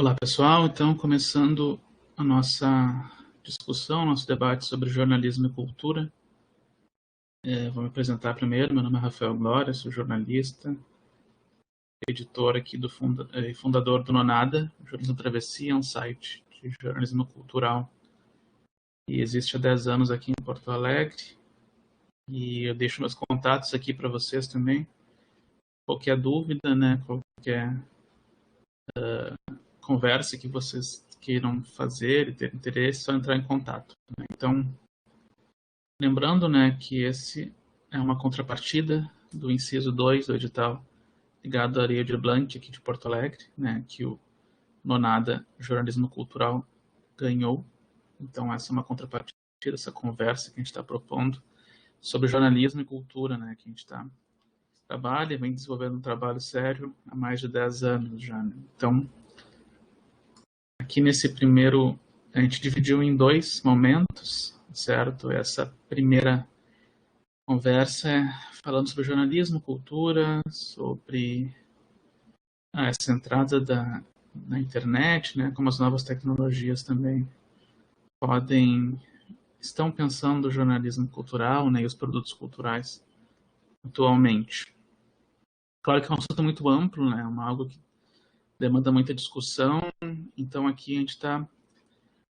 Olá, pessoal. Então, começando a nossa discussão, nosso debate sobre jornalismo e cultura. Vou me apresentar primeiro. Meu nome é Rafael Glória, sou jornalista, editor aqui fundador do Nonada. Jornalismo Travessia, um site de jornalismo cultural que existe há 10 anos aqui em Porto Alegre. E eu deixo meus contatos aqui para vocês também. Qualquer dúvida, né, qualquer conversa que vocês queiram fazer e ter interesse, é só entrar em contato. Né? Então, lembrando, né, que esse é uma contrapartida do inciso 2 do edital ligado à Areia de Blanc, aqui de Porto Alegre, né, que o Nonada Jornalismo Cultural ganhou. Então, essa é uma contrapartida, essa conversa que a gente está propondo sobre jornalismo e cultura, né, que a gente trabalha, vem desenvolvendo um trabalho sério há mais de 10 anos já. Né? Então, aqui nesse primeiro, a gente dividiu em 2 momentos, certo? Essa primeira conversa falando sobre jornalismo, cultura, sobre essa entrada na internet, né? Como as novas tecnologias também estão pensando o jornalismo cultural, né? E os produtos culturais atualmente. Claro que é um assunto muito amplo, né? Algo que demanda muita discussão. Então aqui a gente está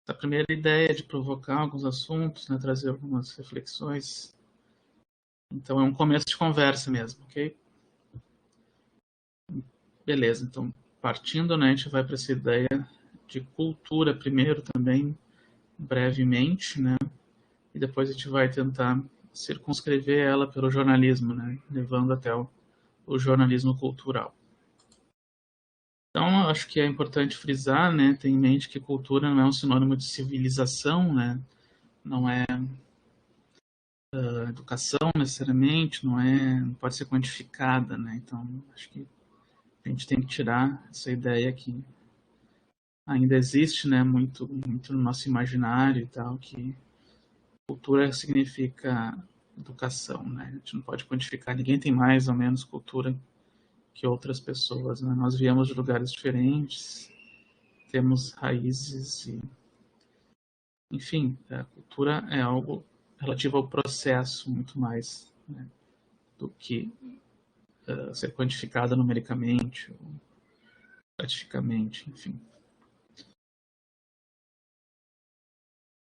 a primeira ideia de provocar alguns assuntos, né, trazer algumas reflexões. Então é um começo de conversa mesmo, ok? Beleza, então partindo, né, a gente vai para essa ideia de cultura primeiro também, brevemente, né? E depois a gente vai tentar circunscrever ela pelo jornalismo, né? Levando até o jornalismo cultural. Então, acho que é importante frisar, né, ter em mente que cultura não é um sinônimo de civilização, né? Não é educação necessariamente, não pode ser quantificada, né? Então, acho que a gente tem que tirar essa ideia que ainda existe, né, muito no nosso imaginário e tal, que cultura significa educação, né? A gente não pode quantificar, ninguém tem mais ou menos cultura que outras pessoas, né? Nós viemos de lugares diferentes, temos raízes e, enfim, a cultura é algo relativo ao processo muito mais, né, do que ser quantificada numericamente ou praticamente, enfim.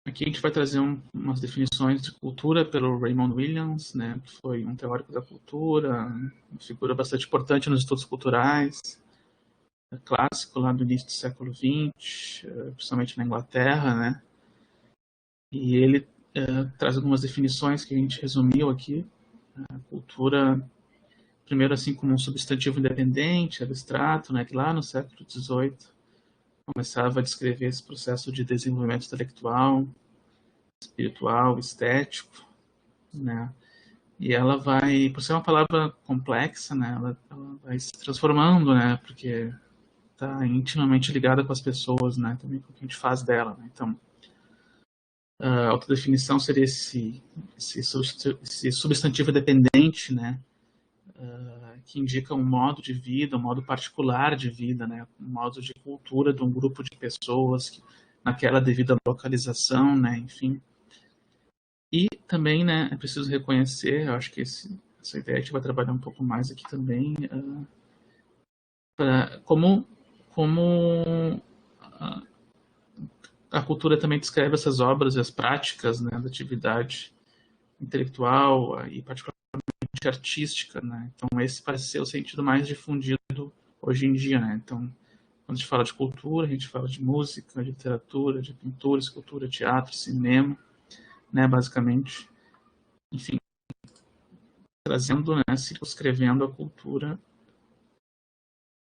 Aqui a gente vai trazer umas definições de cultura pelo Raymond Williams, né, que foi um teórico da cultura, uma figura bastante importante nos estudos culturais, clássico lá do início do século XX, principalmente na Inglaterra, né, e ele traz algumas definições que a gente resumiu aqui. A cultura, primeiro assim como um substantivo independente, abstrato, né, que lá no século XVIII começava a descrever esse processo de desenvolvimento intelectual, espiritual, estético, né? E ela vai, por ser uma palavra complexa, né, ela vai se transformando, né, porque está intimamente ligada com as pessoas, né, também com o que a gente faz dela, né? Então, a autodefinição seria esse substantivo dependente, né, que indica um modo de vida, um modo particular de vida, né, um modo de cultura de um grupo de pessoas naquela devida localização, né, enfim. E também, né, é preciso reconhecer, eu acho que essa ideia a gente vai trabalhar um pouco mais aqui também, como a cultura também descreve essas obras e as práticas, né, da atividade intelectual e particularmente artística, né? Então esse parece ser o sentido mais difundido hoje em dia, né? Então, quando a gente fala de cultura, a gente fala de música, de literatura, de pintura, escultura, teatro, cinema, né, basicamente. Enfim, trazendo, né, circunscrevendo a cultura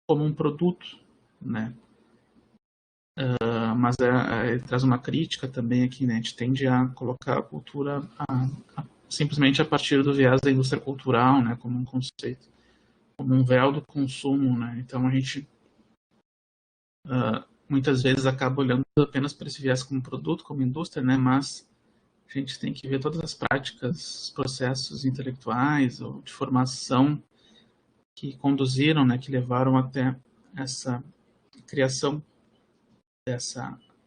como um produto, né? Mas ele traz uma crítica também aqui, né? A gente tende a colocar a cultura simplesmente a partir do viés da indústria cultural, né? Como um conceito, como um véu do consumo, né? Então a gente muitas vezes acaba olhando apenas para esse viés como produto, como indústria, né? Mas a gente tem que ver todas as práticas, os processos intelectuais ou de formação que conduziram, né? Que levaram até essa criação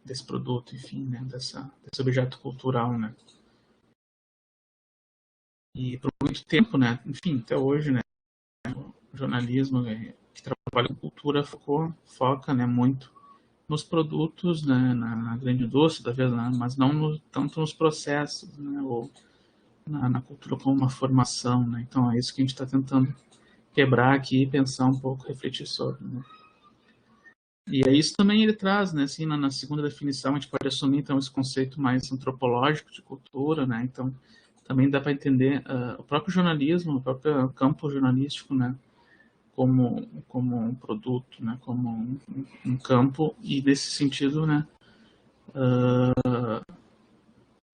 desse produto, enfim, né, desse objeto cultural, né. E por muito tempo, né, enfim, até hoje, né, o jornalismo que trabalha com cultura foca, né, muito nos produtos, né, na grande indústria, talvez, né, mas não tanto nos processos, né, ou na cultura como uma formação, né. Então é isso que a gente está tentando quebrar aqui e pensar um pouco, refletir sobre, né. E aí isso também ele traz, né, assim, na segunda definição a gente pode assumir então esse conceito mais antropológico de cultura, né, então também dá para entender o próprio jornalismo, o próprio campo jornalístico, né, como um produto, né, como um campo, e nesse sentido, né,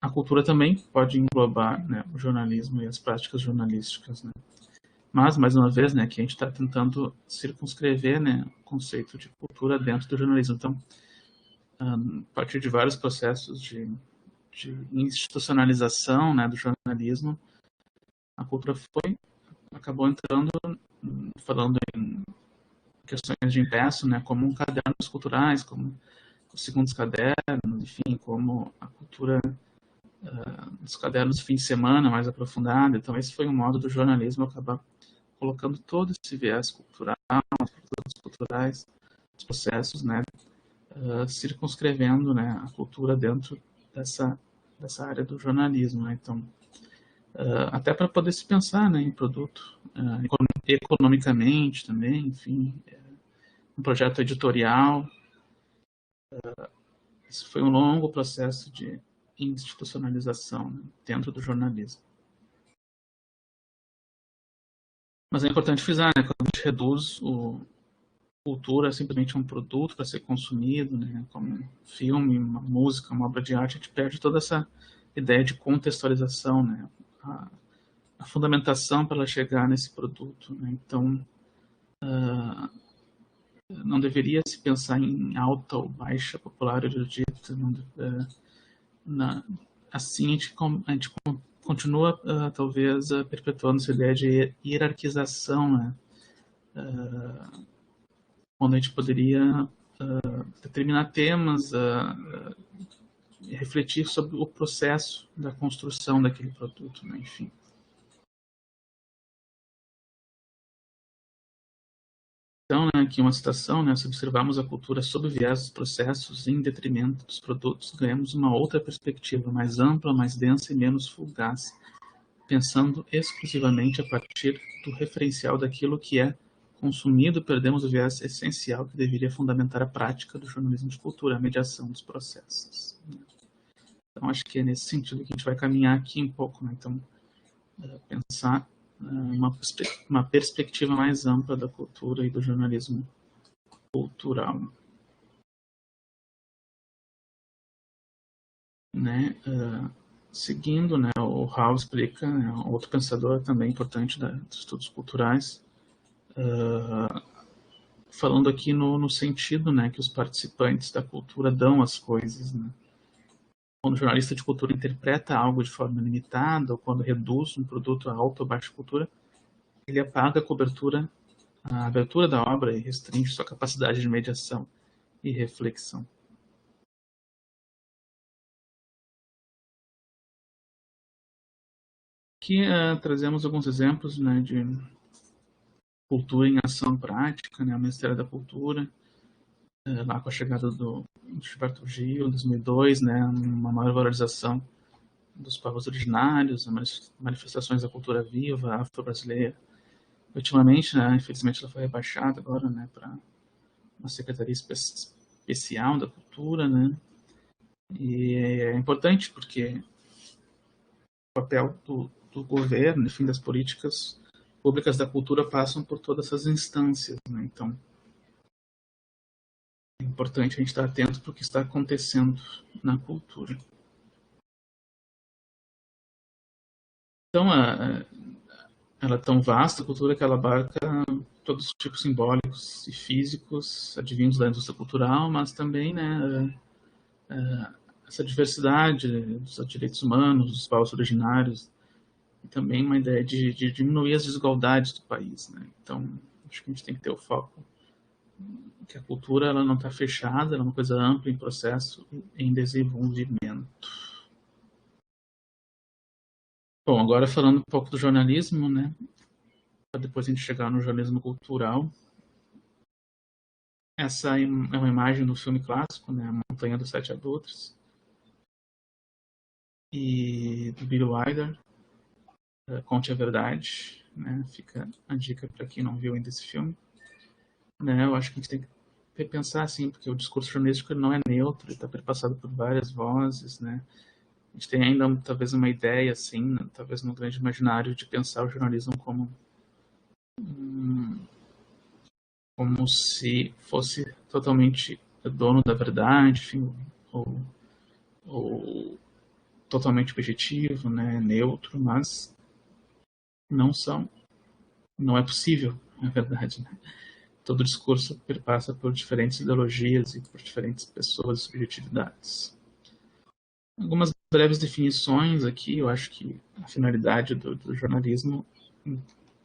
a cultura também pode englobar, né, o jornalismo e as práticas jornalísticas, né. Mas, mais uma vez, né, que a gente está tentando circunscrever, né, o conceito de cultura dentro do jornalismo. Então, a partir de vários processos de institucionalização, né, do jornalismo, a cultura acabou entrando, falando em questões de impresso, né, como cadernos culturais, como os segundos cadernos, enfim, como a cultura dos cadernos de fim de semana mais aprofundada. Então, esse foi um modo do jornalismo acabar colocando todo esse viés cultural, os produtos culturais, os processos, né, circunscrevendo, né, a cultura dentro dessa área do jornalismo, né? Então, até para poder se pensar, né, em produto, economicamente também, enfim, um projeto editorial. Isso foi um longo processo de institucionalização, né, dentro do jornalismo. Mas é importante frisar, né, quando a gente reduz cultura é simplesmente um produto para ser consumido, né, como um filme, uma música, uma obra de arte, a gente perde toda essa ideia de contextualização, né, a fundamentação para ela chegar nesse produto, né. Então, não deveria se pensar em alta ou baixa, popular ou erudita. Assim, a gente continua, talvez, perpetuando essa ideia de hierarquização, né, onde a gente poderia determinar temas, e refletir sobre o processo da construção daquele produto, né, enfim. Então, né, aqui uma citação, né, se observarmos a cultura sob o viés dos processos em detrimento dos produtos, ganhamos uma outra perspectiva, mais ampla, mais densa e menos fugaz, pensando exclusivamente a partir do referencial daquilo que é consumido, perdemos o viés essencial que deveria fundamentar a prática do jornalismo de cultura, a mediação dos processos. Então, acho que é nesse sentido que a gente vai caminhar aqui um pouco, né? Então, pensar uma perspectiva mais ampla da cultura e do jornalismo cultural, né? Seguindo, né, o Hall explica, né, outro pensador também importante dos estudos culturais, falando aqui no sentido, né, que os participantes da cultura dão às coisas, né? Quando o jornalista de cultura interpreta algo de forma limitada, ou quando reduz um produto a alta ou baixa cultura, ele apaga a abertura da obra e restringe sua capacidade de mediação e reflexão. Aqui trazemos alguns exemplos, né, de cultura em ação prática, né, o Ministério da Cultura, lá com a chegada do Gilberto Gil, em 2002, né, uma maior valorização dos povos originários, manifestações da cultura viva, afro-brasileira. Ultimamente, né, infelizmente, ela foi rebaixada agora, né, para uma Secretaria Especial da Cultura, né, e é importante porque o papel do governo, enfim, das políticas públicas da cultura passam por todas essas instâncias, né, então é importante a gente estar atento para o que está acontecendo na cultura. Então, ela é tão vasta, a cultura, que ela abarca todos os tipos simbólicos e físicos advindos da indústria cultural, mas também, né, essa diversidade dos direitos humanos, dos povos originários, e também uma ideia de diminuir as desigualdades do país, né? Então, acho que a gente tem que ter o foco que a cultura ela não está fechada, ela é uma coisa ampla em processo, em desenvolvimento. Bom, agora falando um pouco do jornalismo, né? Para depois a gente chegar no jornalismo cultural. Essa é uma imagem do filme clássico, né? A Montanha dos Sete Abutres, e do Billy Wilder, Conte a Verdade, né? Fica a dica para quem não viu ainda esse filme. Né? Eu acho que a gente tem que pensar assim, porque o discurso jornalístico não é neutro, ele está perpassado por várias vozes, né? A gente tem ainda talvez uma ideia assim, né? Talvez no grande imaginário de pensar o jornalismo como se fosse totalmente dono da verdade, enfim, ou totalmente objetivo, né, neutro, mas não são, não é possível, na verdade, né? Todo discurso perpassa por diferentes ideologias e por diferentes pessoas e subjetividades. Algumas breves definições aqui, eu acho que a finalidade do jornalismo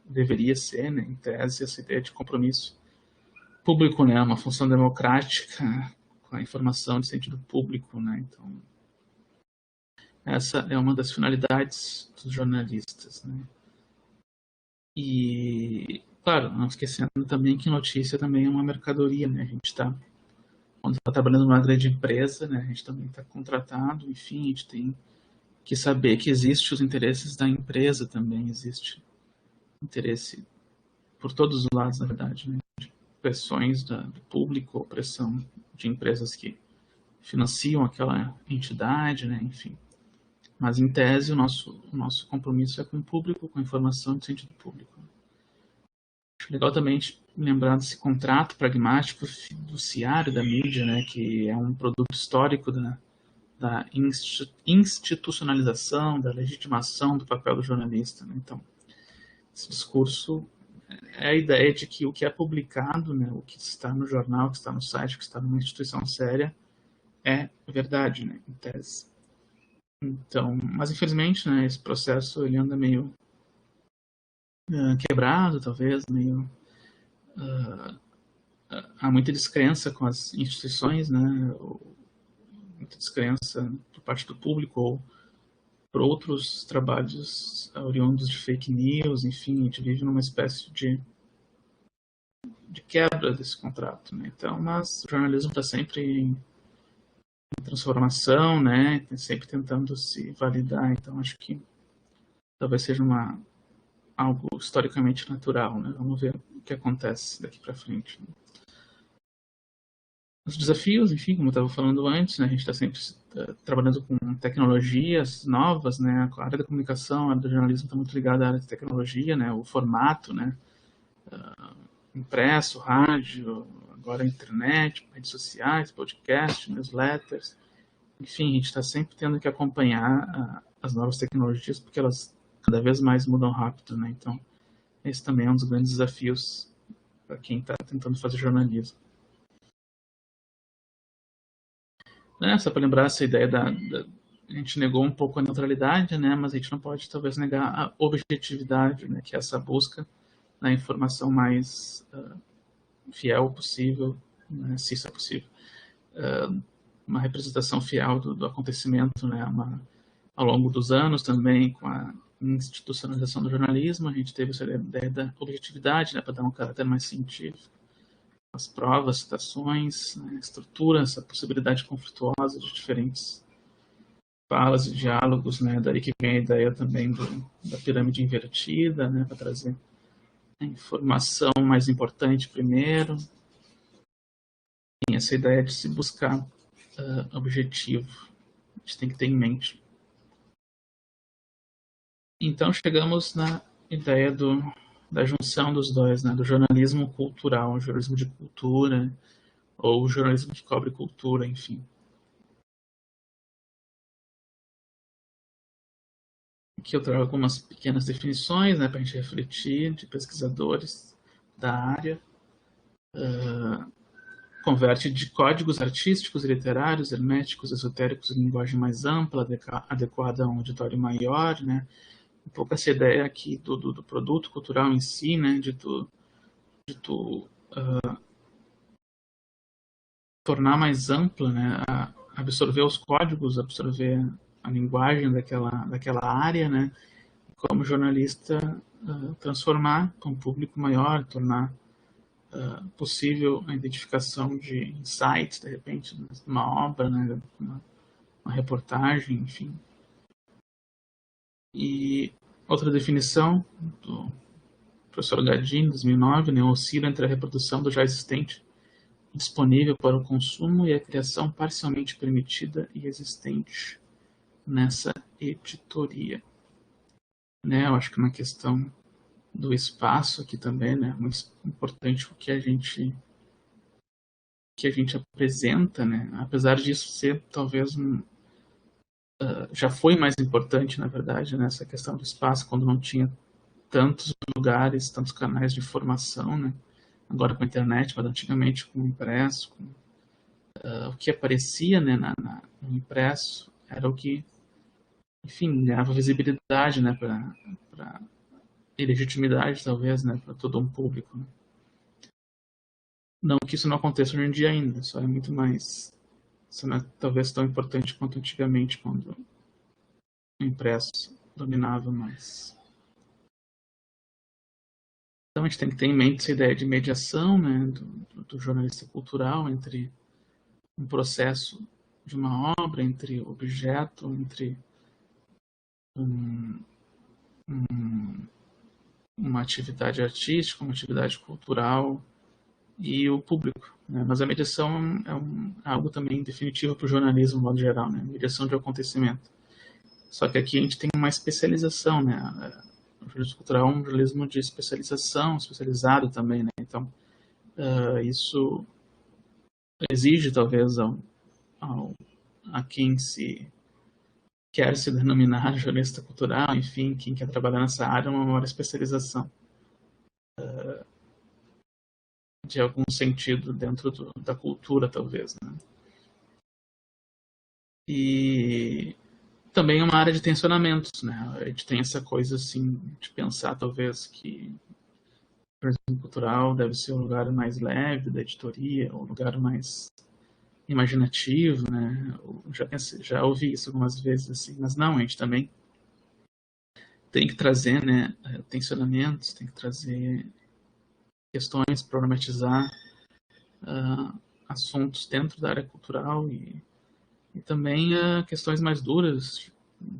deveria ser, né, em tese, essa ideia de compromisso público, né, uma função democrática com a informação de sentido público, né, então essa é uma das finalidades dos jornalistas, né. E, claro, não esquecendo também que notícia também é uma mercadoria, né, a gente está, quando está trabalhando numa grande empresa, né, a gente também está contratado, enfim, a gente tem que saber que existe os interesses da empresa também, existe interesse por todos os lados, na verdade, né, pressões do público, pressão de empresas que financiam aquela entidade, né, enfim. Mas, em tese, o nosso compromisso é com o público, com a informação de sentido público. Acho legal também lembrar desse contrato pragmático fiduciário da mídia, né, que é um produto histórico da institucionalização, da legitimação do papel do jornalista. Né? Então, esse discurso é a ideia de que o que é publicado, né, o que está no jornal, o que está no site, o que está numa instituição séria, é verdade, né, em tese. Então, mas infelizmente, né, esse processo ele anda meio quebrado, talvez, meio há muita descrença com as instituições, né, muita descrença por parte do público ou por outros trabalhos oriundos de fake news, enfim, a gente vive numa espécie de quebra desse contrato, né? Então, mas o jornalismo está sempre em transformação, né? Sempre tentando se validar, então acho que talvez seja algo historicamente natural, né? Vamos ver o que acontece daqui para frente. Né? Os desafios, enfim, como eu estava falando antes, né? A gente está sempre trabalhando com tecnologias novas, né? A área da comunicação, a área do jornalismo está muito ligada à área de tecnologia, né? O formato, né? Impresso, rádio, agora internet, redes sociais, podcast, newsletters. Enfim, a gente está sempre tendo que acompanhar as novas tecnologias, porque elas cada vez mais mudam rápido, né? Então, esse também é um dos grandes desafios para quem está tentando fazer jornalismo. Né? Só para lembrar essa ideia a gente negou um pouco a neutralidade, né? Mas a gente não pode talvez negar a objetividade, né? Que é essa busca na informação mais fiel possível, né? Se isso é possível, uma representação fiel do acontecimento, né? Ao longo dos anos também, com a institucionalização do jornalismo, a gente teve essa ideia da objetividade, né? Para dar um caráter mais científico, as provas, citações, né? Estrutura, essa possibilidade conflituosa de diferentes falas e diálogos, né? Daí que vem a ideia também da pirâmide invertida, né? Para trazer a informação mais importante primeiro. E essa ideia de se buscar objetivo, a gente tem que ter em mente. Então chegamos na ideia da junção dos dois, né? Do jornalismo cultural, o jornalismo de cultura, ou o jornalismo que cobre cultura, enfim. Aqui eu trago algumas pequenas definições, né, para a gente refletir, de pesquisadores da área. Converte de códigos artísticos e literários, herméticos, esotéricos, em linguagem mais ampla, adequada a um auditório maior, né? Um pouco essa ideia aqui do produto cultural em si, né? De tu tornar mais ampla, né, absorver os códigos, absorver a linguagem daquela área, né, como jornalista transformar para um público maior, tornar possível a identificação de insights, de repente, numa obra, né, uma reportagem, enfim. E outra definição do professor Gadin, 2009, né, oscila entre a reprodução do já existente disponível para o consumo e a criação parcialmente permitida e existente nessa editoria. Né, eu acho que na questão do espaço aqui também, né, muito importante o que a gente apresenta, né, apesar disso ser talvez já foi mais importante, na verdade, nessa questão do espaço, quando não tinha tantos lugares, tantos canais de informação, né, agora com a internet, mas antigamente com o impresso, o que aparecia, né, no impresso era o que, enfim, ganhava visibilidade, né, e legitimidade, talvez, né, para todo um público. Né. Não que isso não aconteça hoje em dia ainda, só é muito mais, isso não é talvez tão importante quanto antigamente, quando o impresso dominava mais. Então a gente tem que ter em mente essa ideia de mediação, né, do jornalista cultural entre um processo de uma obra, entre objeto, entre uma atividade artística, uma atividade cultural e o público. Né? Mas a mediação é algo também definitivo para o jornalismo, de modo geral, né? Mediação de acontecimento. Só que aqui a gente tem uma especialização, né? O jornalismo cultural é um jornalismo de especialização, especializado também, né? Então, isso exige, talvez, a quem quer se denominar jornalista cultural, enfim, quem quer trabalhar nessa área, uma maior especialização de algum sentido dentro da cultura, talvez, né? E também é uma área de tensionamentos, né? A gente tem essa coisa, assim, de pensar, talvez, que o jornalismo cultural deve ser o lugar mais leve da editoria, o lugar mais imaginativo, né? Já ouvi isso algumas vezes, assim, mas não, a gente também tem que trazer, né, tensionamentos, tem que trazer questões, problematizar assuntos dentro da área cultural e também questões mais duras,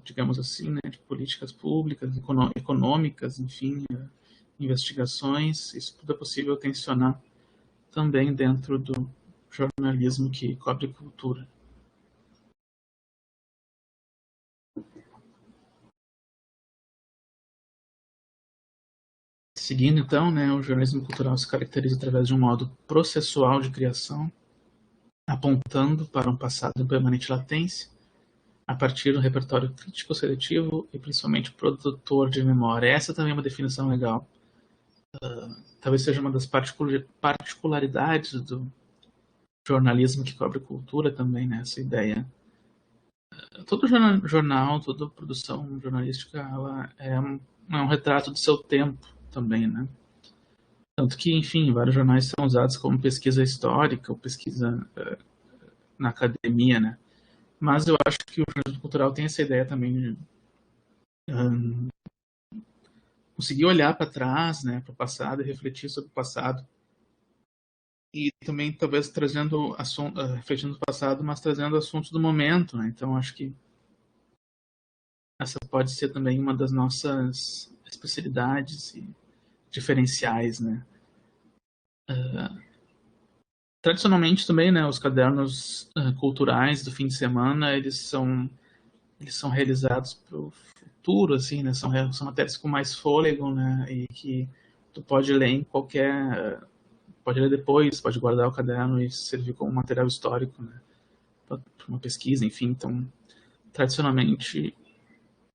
digamos assim, né, de políticas públicas, econômicas, enfim, investigações. Isso tudo é possível tensionar também dentro do jornalismo que cobre cultura. Seguindo, então, né, o jornalismo cultural se caracteriza através de um modo processual de criação, apontando para um passado em permanente latência, a partir do repertório crítico seletivo e principalmente produtor de memória. Essa também é uma definição legal. Talvez seja uma das particularidades do jornalismo que cobre cultura também, né? Essa ideia. Todo jornal, toda produção jornalística, ela é um retrato do seu tempo também, né? Tanto que, enfim, vários jornais são usados como pesquisa histórica ou pesquisa na academia, né? Mas eu acho que o jornalismo cultural tem essa ideia também de conseguir olhar para trás, né, para o passado e refletir sobre o passado. E também, talvez, trazendo refletindo o passado, mas trazendo assuntos do momento, né? Então, acho que essa pode ser também uma das nossas especialidades e diferenciais, né? Tradicionalmente também, né, os cadernos culturais do fim de semana, eles são realizados para o futuro, assim, né? São matérias com mais fôlego, né? E que tu pode ler em qualquer, pode ler depois, pode guardar o caderno e servir como material histórico, né? Para uma pesquisa, enfim. Então, tradicionalmente,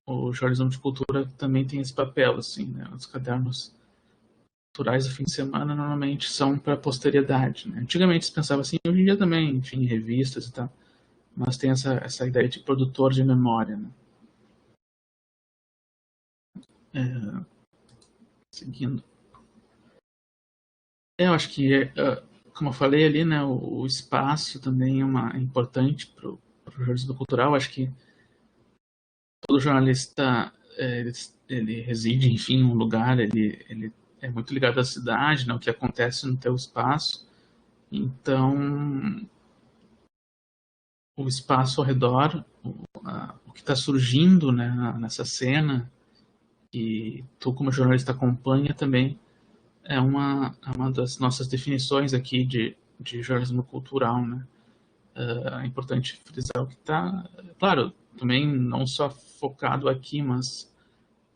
o jornalismo de cultura também tem esse papel, assim, né? Os cadernos culturais do fim de semana normalmente são para a posteridade, né? Antigamente se pensava assim, hoje em dia também, enfim, revistas e tal, mas tem essa ideia de produtor de memória, né? Seguindo. Eu acho que como eu falei ali, né, o espaço também é importante para o jornalismo cultural. Acho que todo jornalista, ele reside, enfim, em um lugar, ele é muito ligado à cidade, né, o que acontece no teu espaço. Então, o espaço ao redor, o que está surgindo, né, nessa cena, e tu como jornalista acompanha também, é uma das nossas definições aqui de jornalismo cultural, né? É importante frisar o que está, claro, também não só focado aqui, mas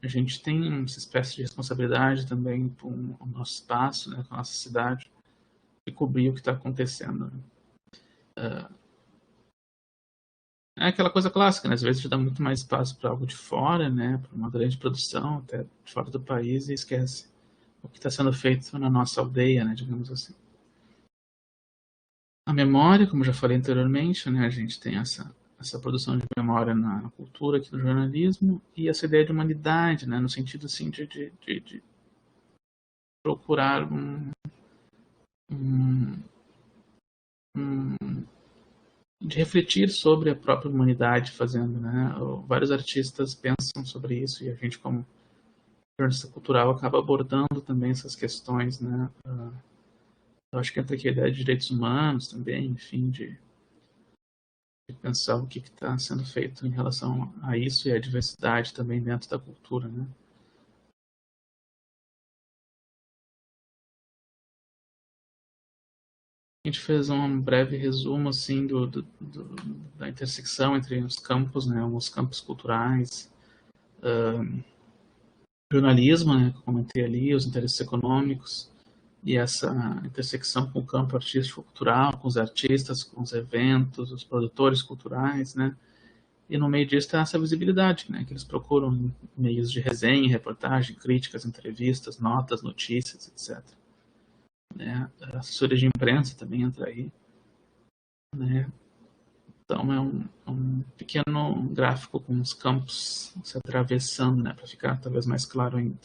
a gente tem essa espécie de responsabilidade também com o nosso espaço, né, com a nossa cidade, de cobrir o que está acontecendo, né? É aquela coisa clássica, né? Às vezes a gente dá muito mais espaço para algo de fora, né? Para uma grande produção, até de fora do país, e esquece o que está sendo feito na nossa aldeia, né? Digamos assim. A memória, como já falei anteriormente, né? A gente tem essa produção de memória na cultura aqui no jornalismo e essa ideia de humanidade, né? No sentido, assim, de procurar um, um de refletir sobre a própria humanidade fazendo, né? Vários artistas pensam sobre isso e a gente, como jornalista cultural, acaba abordando também essas questões, né? Eu acho que entra aqui a ideia de direitos humanos também, enfim, de pensar o que está sendo feito em relação a isso e a diversidade também dentro da cultura, né? A gente fez um breve resumo assim da intersecção entre os campos, né? Alguns campos culturais, jornalismo, né? Que eu comentei ali, os interesses econômicos e essa intersecção com o campo artístico-cultural, com os artistas, com os eventos, os produtores culturais, né? E no meio disso está essa visibilidade, né? Que eles procuram meios de resenha, reportagem, críticas, entrevistas, notas, notícias, etc. Né? A assessoria de imprensa também entra aí, né? Então é um pequeno gráfico com os campos se atravessando, né? Para ficar talvez mais claro ainda.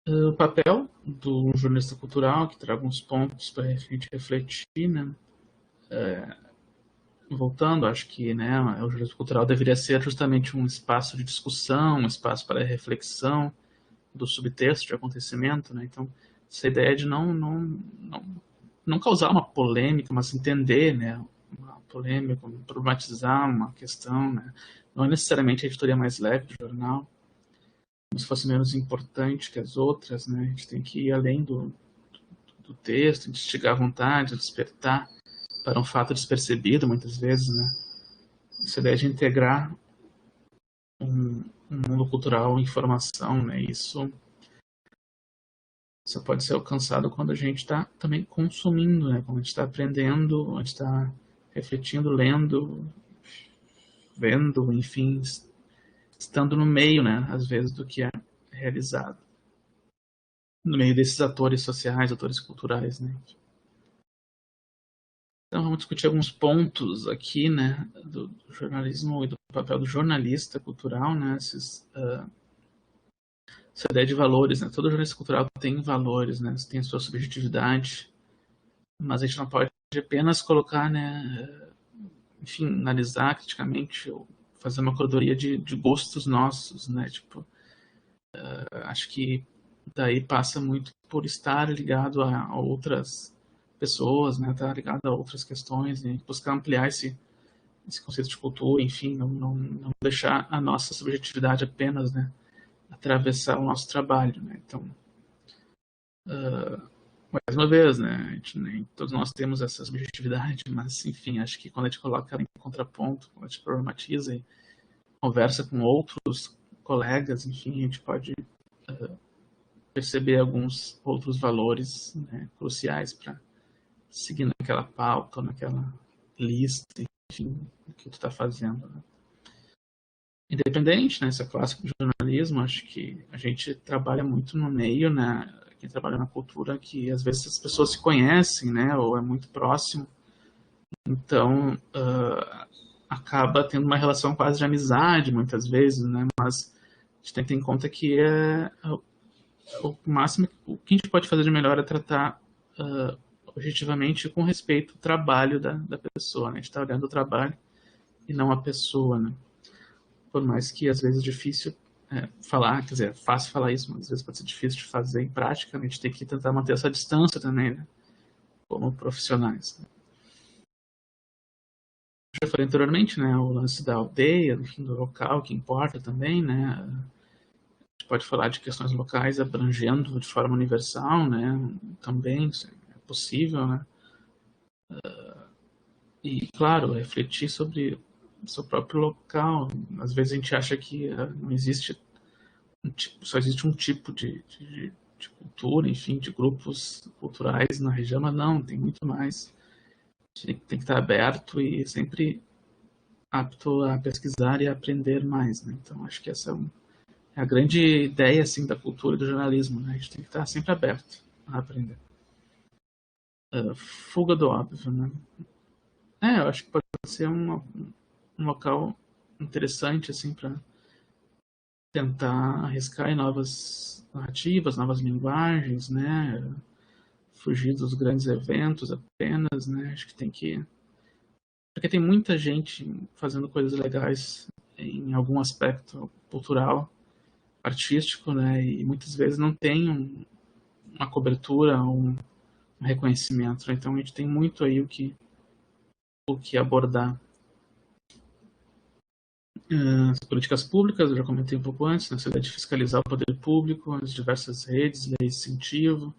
O papel do jornalista cultural, que traga uns pontos para a gente refletir, né? Voltando, acho que, né, o jornalismo cultural deveria ser justamente um espaço de discussão, um espaço para reflexão do subtexto de acontecimento, né? Então, essa ideia de não causar uma polêmica, mas entender, né, uma polêmica, problematizar uma questão, né? Não é necessariamente a editoria mais leve do jornal, como se fosse menos importante que as outras, né? A gente tem que ir além do texto, instigar a vontade, despertar para um fato despercebido, muitas vezes, né? Essa ideia de integrar um mundo cultural, informação, né? Isso só pode ser alcançado quando a gente está também consumindo, né? Quando a gente está aprendendo, a gente está refletindo, lendo, vendo, enfim, estando no meio, né? Às vezes do que é realizado, no meio desses atores sociais, atores culturais, né? Então vamos discutir alguns pontos aqui, né? Do jornalismo e do papel do jornalista cultural, né? Essa ideia de valores, né? Todo jornalista cultural tem valores, né? Tem a sua subjetividade, mas a gente não pode apenas colocar, né? Enfim, analisar criticamente ou fazer uma curadoria de gostos nossos, né? Tipo, acho que daí passa muito por estar ligado a outras pessoas, né? Estar ligado a outras questões e buscar ampliar esse conceito de cultura, enfim, não deixar a nossa subjetividade apenas, né? Atravessar o nosso trabalho, né? Então, mais uma vez, né? Nem todos nós temos essa subjetividade, mas enfim, acho que quando a gente coloca ela em contraponto, quando a gente problematiza e conversa com outros colegas, enfim, a gente pode perceber alguns outros valores, né, cruciais para seguir naquela pauta, naquela lista, enfim, do que tu está fazendo. Né? Independente, né, esse é clássico do jornalismo, acho que a gente trabalha muito no meio, né, quem trabalha na cultura, que às vezes as pessoas se conhecem, né, ou é muito próximo, então acaba tendo uma relação quase de amizade muitas vezes, né, mas a gente tem que ter em conta que o máximo, o que a gente pode fazer de melhor é tratar objetivamente com respeito ao trabalho da pessoa, né? A gente está olhando o trabalho e não a pessoa, né? Por mais que às vezes é difícil falar, quer dizer, é fácil falar isso, mas às vezes pode ser difícil de fazer em prática, né? A gente tem que tentar manter essa distância também, né? Como profissionais. Já falei anteriormente, né? O lance da aldeia, enfim, do local, que importa também, né? A gente pode falar de questões locais abrangendo de forma universal, né? Também isso é possível, né? E, claro, refletir sobre o seu próprio local. Às vezes a gente acha que não existe só existe um tipo de cultura, enfim, de grupos culturais na região, mas não, tem muito mais. A gente tem que estar aberto e sempre apto a pesquisar e a aprender mais, né? Então, acho que essa é a grande ideia, assim, da cultura e do jornalismo, né? A gente tem que estar sempre aberto a aprender. Fuga do óbvio, né? Eu acho que pode ser um local interessante, assim, para tentar arriscar em novas narrativas, novas linguagens, né? Fugir dos grandes eventos apenas, né? Acho que tem que... Porque tem muita gente fazendo coisas legais em algum aspecto cultural, artístico, né? E muitas vezes não tem uma cobertura, um reconhecimento. Né? Então a gente tem muito aí o que abordar. As políticas públicas, eu já comentei um pouco antes, né? A ideia de fiscalizar o poder público, as diversas redes, leis de incentivo,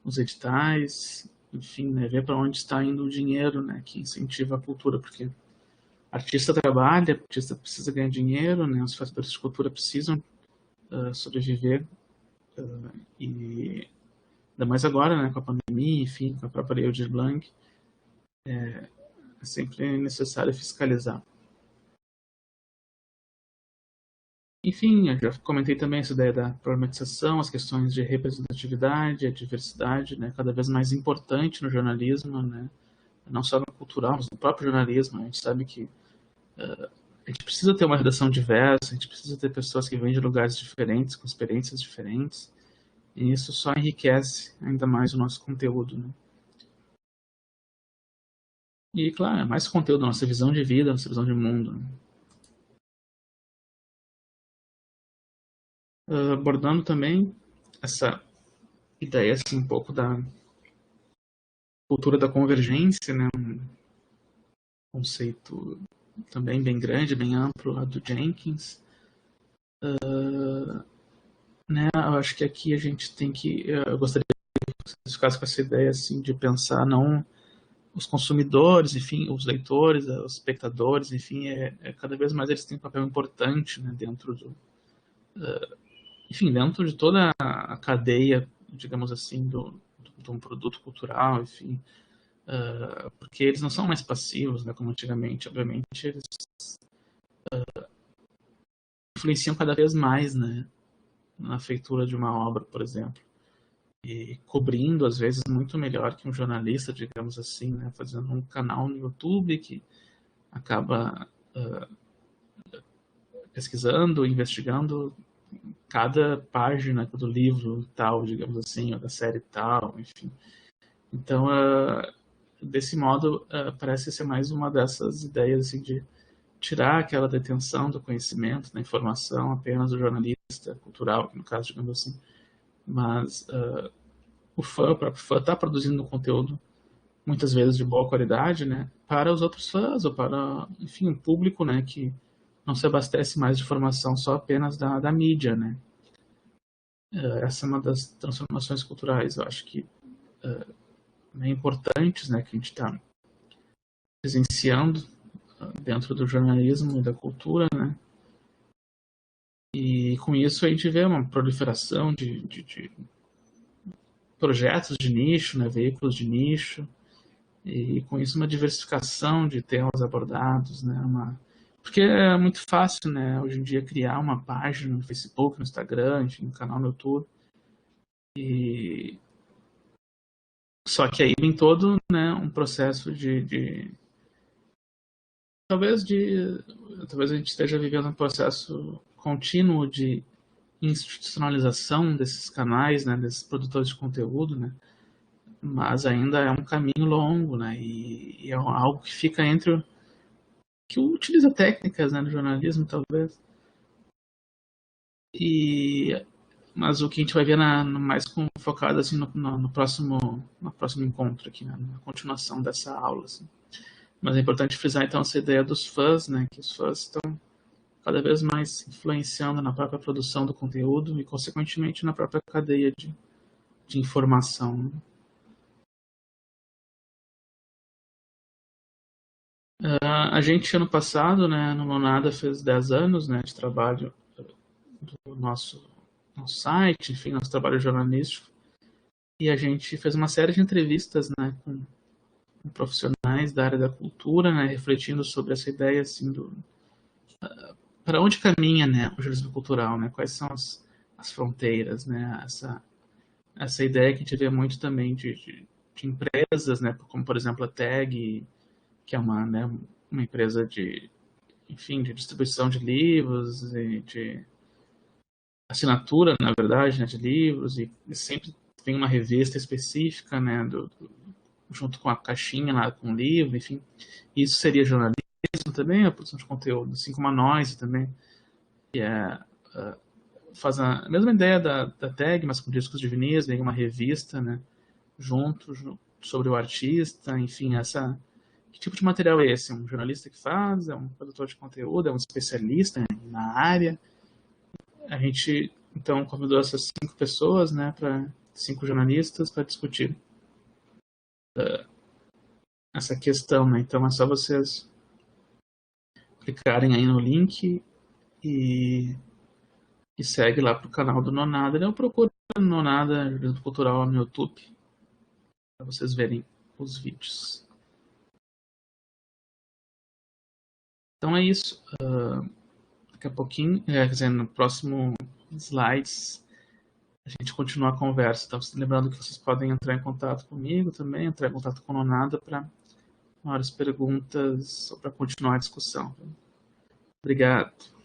os editais, enfim, né? Ver para onde está indo o dinheiro, né? Que incentiva a cultura, porque artista trabalha, artista precisa ganhar dinheiro, né? Os fazedores de cultura precisam sobreviver e ainda mais agora, né? Com a pandemia, enfim, com a própria Lei Aldir Blanc, é sempre necessário fiscalizar. Enfim, eu já comentei também essa ideia da problematização, as questões de representatividade, a diversidade, né? Cada vez mais importante no jornalismo, né? Não só no cultural, mas no próprio jornalismo. A gente sabe que a gente precisa ter uma redação diversa, a gente precisa ter pessoas que vêm de lugares diferentes, com experiências diferentes, e isso só enriquece ainda mais o nosso conteúdo, né? E, claro, é mais conteúdo, nossa visão de vida, nossa visão de mundo. Né? Abordando também essa ideia, assim, um pouco da cultura da convergência, né? Um conceito também bem grande, bem amplo, lá do Jenkins. Né? Eu acho que aqui a gente tem que... Eu gostaria que vocês ficassem com essa ideia, assim, de pensar não os consumidores, enfim, os leitores, os espectadores, enfim, cada vez mais eles têm um papel importante, né, dentro enfim, dentro de toda a cadeia, digamos assim, de um produto cultural, enfim, porque eles não são mais passivos, né, como antigamente, obviamente, eles influenciam cada vez mais, né, na feitura de uma obra, por exemplo, e cobrindo, às vezes, muito melhor que um jornalista, digamos assim, né, fazendo um canal no YouTube que acaba pesquisando, investigando cada página do livro tal, digamos assim, ou da série tal, enfim. Então, desse modo, parece ser mais uma dessas ideias assim, de tirar aquela detenção do conhecimento, da informação apenas do jornalista cultural, que no caso, digamos assim, mas o próprio fã está produzindo um conteúdo muitas vezes de boa qualidade, né, para os outros fãs ou para, enfim, um público, né, que não se abastece mais de informação só apenas da mídia, né. Essa é uma das transformações culturais, eu acho que importantes, né, que a gente está presenciando dentro do jornalismo e da cultura, né? E com isso a gente vê uma proliferação de projetos de nicho, né, veículos de nicho, e com isso uma diversificação de temas abordados, né, porque é muito fácil, né, hoje em dia criar uma página no Facebook, no Instagram, enfim, um canal no YouTube, e só que aí vem todo, né, um processo talvez talvez a gente esteja vivendo um processo contínuo de institucionalização desses canais, né, desses produtores de conteúdo, né, mas ainda é um caminho longo, né, e é algo que fica entre o que utiliza técnicas, né, do jornalismo, talvez, mas o que a gente vai ver mais focado assim, no próximo encontro aqui, né, na continuação dessa aula. Assim. Mas é importante frisar então essa ideia dos fãs, né, que os fãs estão cada vez mais influenciando na própria produção do conteúdo e, consequentemente, na própria cadeia de informação. A gente, ano passado, né, no Monada, fez 10 anos, né, de trabalho do nosso site, enfim, nosso trabalho jornalístico, e a gente fez uma série de entrevistas, né, com profissionais da área da cultura, né, refletindo sobre essa ideia, assim, para onde caminha, né, o jornalismo cultural, né, quais são as fronteiras, né, essa ideia que a gente vê muito também de empresas, né, como, por exemplo, a TAG, que é né, uma empresa enfim, de distribuição de livros e de assinatura, na verdade, né, de livros, e sempre tem uma revista específica, né, junto com a caixinha lá com o livro, enfim. Isso seria jornalismo também, a produção de conteúdo, assim como a Noise também, que faz a mesma ideia da tag, mas com discos de vinis, vem uma revista, né, junto sobre o artista, enfim, que tipo de material é esse? É um jornalista que faz? É um produtor de conteúdo? É um especialista na área? A gente, então, convidou essas 5 pessoas, né, 5 jornalistas, para discutir essa questão, né? Então, é só vocês clicarem aí no link e segue lá pro canal do Nonada, né? Eu procuro Nonada Jornalismo Cultural no YouTube, para vocês verem os vídeos. Então é isso. Daqui a pouquinho, quer dizer, no próximo slides, a gente continua a conversa. Então, lembrando que vocês podem entrar em contato comigo também, entrar em contato com o Nonada para maiores perguntas ou para continuar a discussão. Obrigado.